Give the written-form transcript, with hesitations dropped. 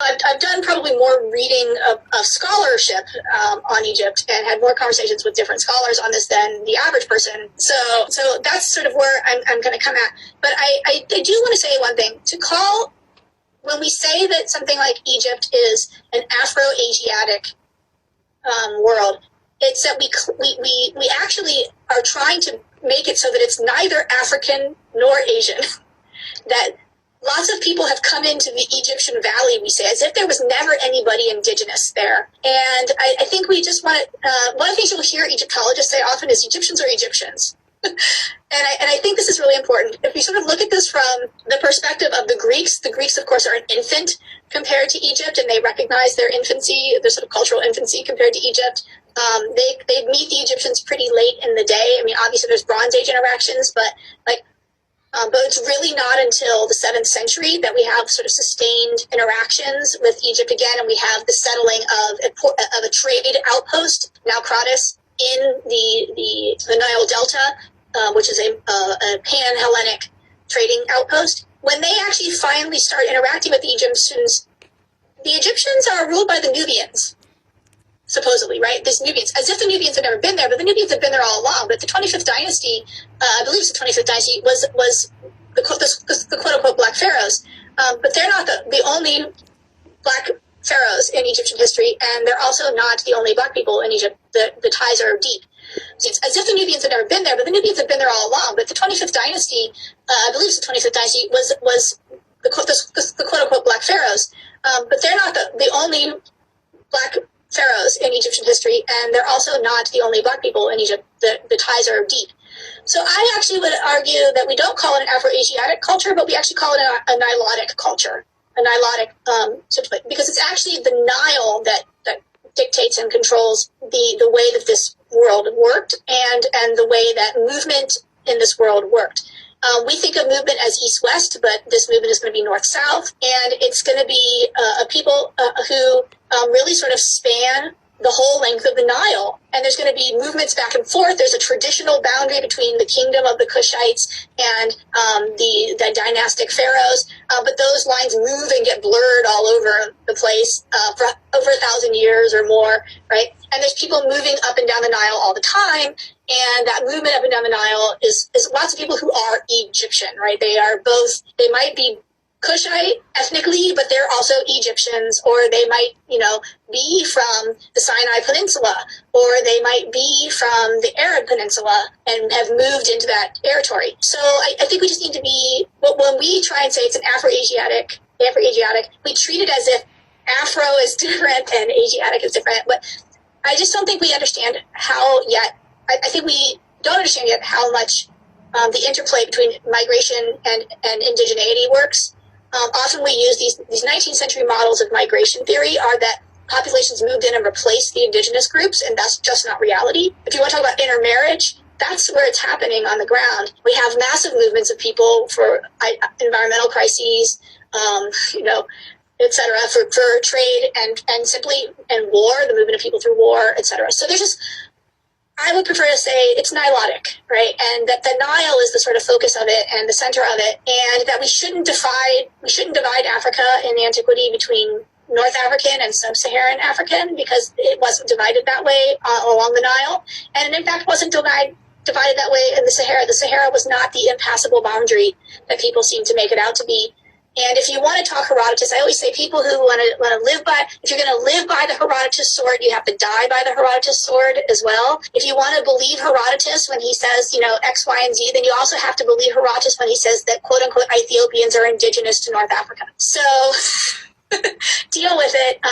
I've done probably more reading of scholarship on Egypt and had more conversations with different scholars on this than the average person. So that's sort of where I'm going to come at. But I do want to say one thing. When we say that something like Egypt is an Afro-Asiatic world, it's that we actually are trying to make it so that it's neither African nor Asian. That lots of people have come into the Egyptian valley, we say, as if there was never anybody indigenous there. And I think we just want one of the things you'll hear Egyptologists say often is Egyptians are Egyptians. And I think this is really important. If we sort of look at this from the perspective of the Greeks, of course, are an infant compared to Egypt, and they recognize their infancy, their sort of cultural infancy compared to Egypt. They meet the Egyptians pretty late in the day. I mean, obviously there's Bronze Age interactions, but it's really not until the 7th century that we have sort of sustained interactions with Egypt again, and we have the settling of a trade outpost, Naucratis, in the Nile Delta, which is a pan-Hellenic trading outpost. When they actually finally start interacting with the Egyptians are ruled by the Nubians, supposedly, right? These Nubians, as if the Nubians had never been there, but the Nubians have been there all along. But the 25th dynasty, I believe it's the 25th dynasty, was the quote-unquote Black Pharaohs. But they're not the only Black pharaohs in Egyptian history, and they're also not the only Black people in Egypt. The ties are deep. It's as if the Nubians had never been there, but the Nubians have been there all along. But the 25th dynasty, I believe it's the 25th dynasty, was the quote-unquote Black Pharaohs. But they're not the only Black pharaohs in Egyptian history, and they're also not the only Black people in Egypt. The ties are deep. So I actually would argue that we don't call it an Afro-Asiatic culture, but we actually call it a Nilotic culture, because it's actually the Nile that dictates and controls the way that this world worked and the way that movement in this world worked. We think of movement as east-west, but this movement is going to be north-south, and it's going to be a people who really sort of span the whole length of the Nile. And there's going to be movements back and forth. There's a traditional boundary between the kingdom of the Cushites and the dynastic pharaohs, but those lines move and get blurred all over the place for over 1,000 years or more, right? And there's people moving up and down the Nile all the time, and that movement up and down the Nile is lots of people who are Egyptian, right? They might be Cushite ethnically, but they're also Egyptians, or they might, be from the Sinai Peninsula, or they might be from the Arab Peninsula and have moved into that territory. So I think we just need to be, when we try and say it's an Afro-Asiatic, we treat it as if Afro is different and Asiatic is different, but I just don't think we understand how yet, I think we don't understand yet how much the interplay between migration and indigeneity works. Often we use these 19th century models of migration theory are that populations moved in and replaced the indigenous groups, and that's just not reality. If you want to talk about intermarriage, that's where it's happening on the ground. We have massive movements of people for environmental crises, et cetera, for trade and war, the movement of people through war, et cetera. So I would prefer to say it's Nilotic, right? And that the Nile is the sort of focus of it and the center of it, and that we shouldn't divide Africa in the antiquity between North African and Sub-Saharan African, because it wasn't divided that way along the Nile, and in fact wasn't divided that way in the Sahara. The Sahara was not the impassable boundary that people seem to make it out to be. And if you want to talk Herodotus, I always say people who want to live by, if you're going to live by the Herodotus sword, you have to die by the Herodotus sword as well. If you want to believe Herodotus when he says, X, Y, and Z, then you also have to believe Herodotus when he says that quote unquote Ethiopians are indigenous to North Africa. So deal with it.